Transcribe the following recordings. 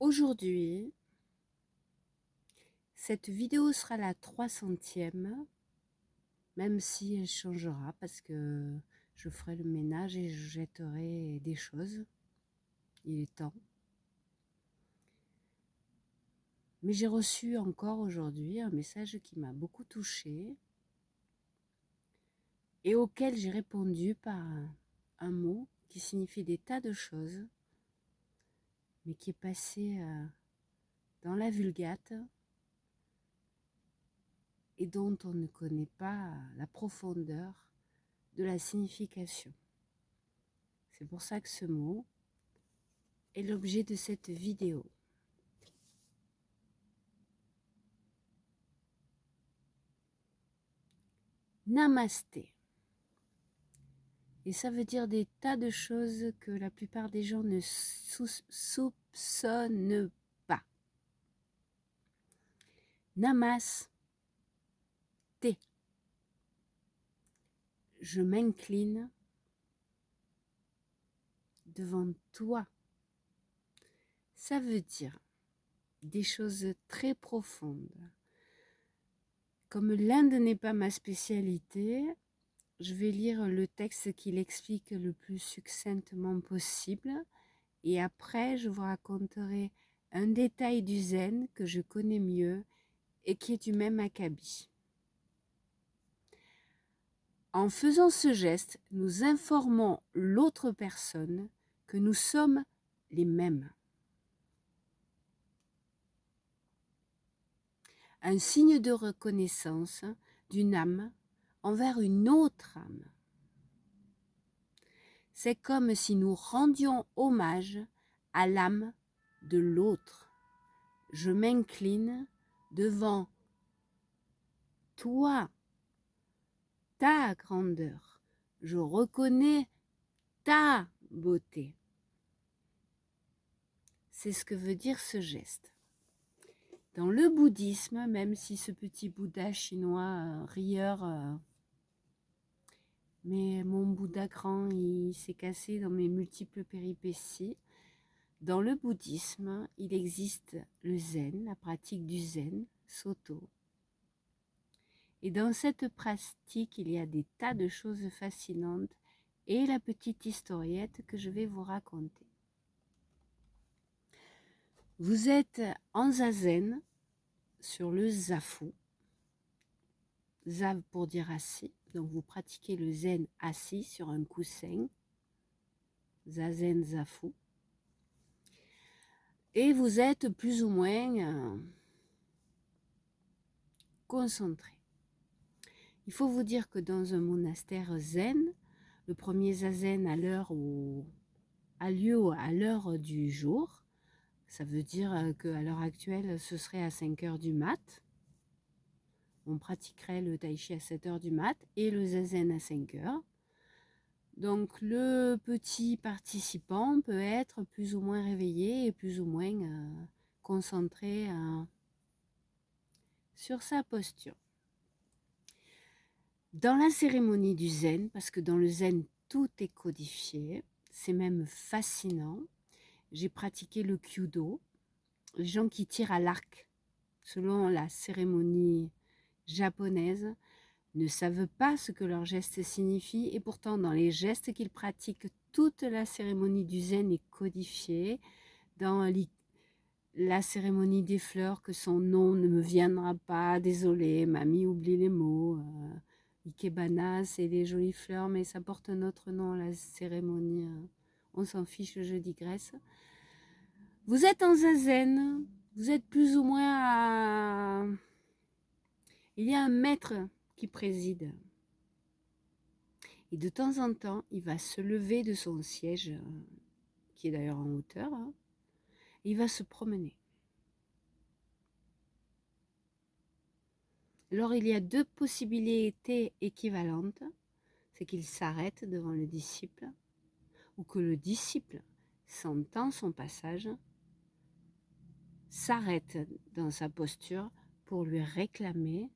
Aujourd'hui, cette vidéo sera la 300e, même si elle changera parce que je ferai le ménage et je jetterai des choses. Il est temps. Mais j'ai reçu encore aujourd'hui un message qui m'a beaucoup touchée et auquel j'ai répondu par un mot qui signifie des tas de choses, mais qui est passé dans la vulgate et dont on ne connaît pas la profondeur de la signification. C'est pour ça que ce mot est l'objet de cette vidéo. Namasté. Et ça veut dire des tas de choses que la plupart des gens ne soupçonnent pas. Namasté. Je m'incline devant toi. Ça veut dire des choses très profondes. Comme l'Inde n'est pas ma spécialité, je vais lire le texte qui l'explique le plus succinctement possible et après je vous raconterai un détail du zen que je connais mieux et qui est du même acabit. En faisant ce geste, nous informons l'autre personne que nous sommes les mêmes. Un signe de reconnaissance d'une âme envers une autre âme. C'est comme si nous rendions hommage à l'âme de l'autre. Je m'incline devant toi, ta grandeur. Je reconnais ta beauté. C'est ce que veut dire ce geste. Dans le bouddhisme, même si ce petit Bouddha chinois rieur, mais mon Bouddha grand, il s'est cassé dans mes multiples péripéties. Dans le bouddhisme, il existe le zen, la pratique du zen, Soto. Et dans cette pratique, il y a des tas de choses fascinantes et la petite historiette que je vais vous raconter. Vous êtes en zazen sur le zafu. Zav pour dire assis. Donc vous pratiquez le zen assis sur un coussin. Zazen zafu. Et vous êtes plus ou moins concentré. Il faut vous dire que dans un monastère zen, le premier zazen a lieu à l'heure du jour. Ça veut dire qu'à l'heure actuelle, ce serait à 5 heures du mat. On pratiquerait le tai chi à 7 heures du mat et le zazen à 5 heures. Donc le petit participant peut être plus ou moins réveillé et plus ou moins concentré sur sa posture. Dans la cérémonie du zen, parce que dans le zen tout est codifié, c'est même fascinant. J'ai pratiqué le kyudo, les gens qui tirent à l'arc selon la cérémonie japonaise ne savent pas ce que leurs gestes signifient et pourtant dans les gestes qu'ils pratiquent, toute la cérémonie du zen est codifiée. Dans la cérémonie des fleurs, que son nom ne me viendra pas, désolé, mamie oublie les mots. Ikebana, c'est les jolies fleurs, mais ça porte un autre nom, la cérémonie. On s'en fiche, je digresse. Vous êtes en zazen, vous êtes plus ou moins à... Il y a un maître qui préside. Et de temps en temps, il va se lever de son siège, qui est d'ailleurs en hauteur, il va se promener. Alors il y a deux possibilités équivalentes, c'est qu'il s'arrête devant le disciple, ou que le disciple, sentant son passage, s'arrête dans sa posture pour lui réclamer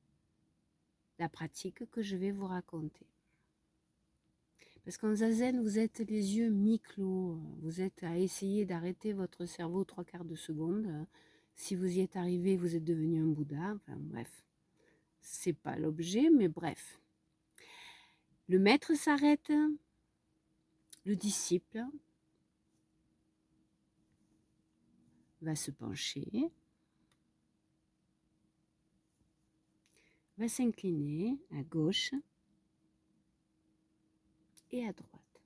la pratique que je vais vous raconter. Parce qu'en zazen, vous êtes les yeux mi-clos. Vous êtes à essayer d'arrêter votre cerveau 3/4 de seconde. Si vous y êtes arrivé, vous êtes devenu un Bouddha. Enfin bref, c'est pas l'objet, mais bref. Le maître s'arrête. Le disciple va se pencher, va s'incliner à gauche et à droite.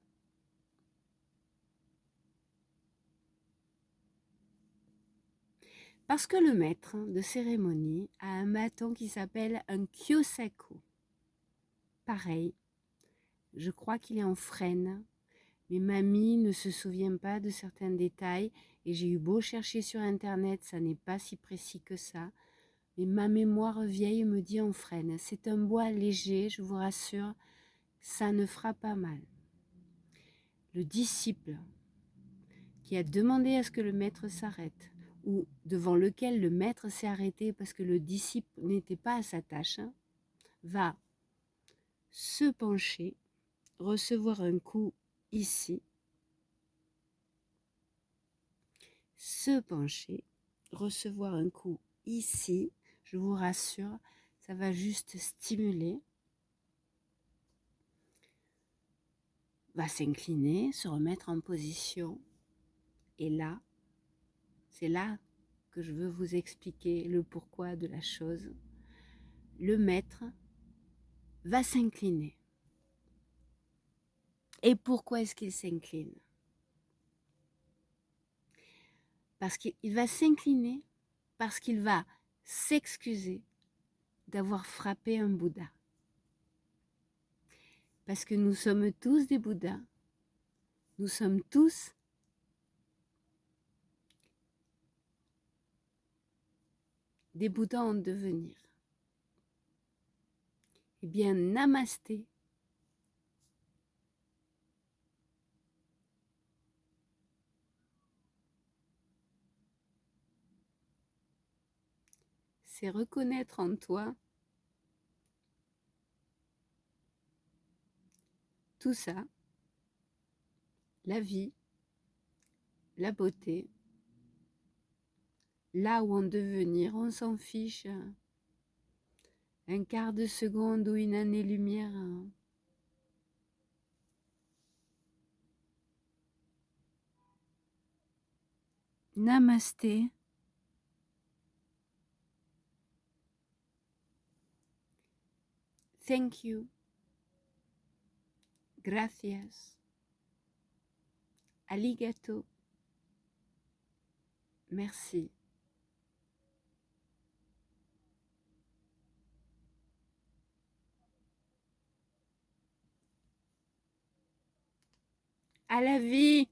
Parce que le maître de cérémonie a un bâton qui s'appelle un kyosaku. Pareil, je crois qu'il est en frêne, mais mamie ne se souvient pas de certains détails et j'ai eu beau chercher sur internet, ça n'est pas si précis que ça. Mais ma mémoire vieille me dit en frêne. C'est un bois léger, je vous rassure, ça ne fera pas mal. Le disciple qui a demandé à ce que le maître s'arrête, ou devant lequel le maître s'est arrêté parce que le disciple n'était pas à sa tâche, va se pencher, recevoir un coup ici, se pencher, recevoir un coup ici, je vous rassure, ça va juste stimuler, va s'incliner, se remettre en position, et là, c'est là que je veux vous expliquer le pourquoi de la chose. Le maître va s'incliner. Et pourquoi est-ce qu'il s'incline? Parce qu'il va s'incliner, parce qu'il va s'excuser d'avoir frappé un Bouddha. Parce que nous sommes tous des Bouddhas. Nous sommes tous des Bouddhas en devenir. Eh bien, namasté. C'est reconnaître en toi tout ça, la vie, la beauté, là où en devenir, on s'en fiche. Un quart de seconde ou une année-lumière. Namasté. Thank you. Gracias. Arigato. Merci. À la vie!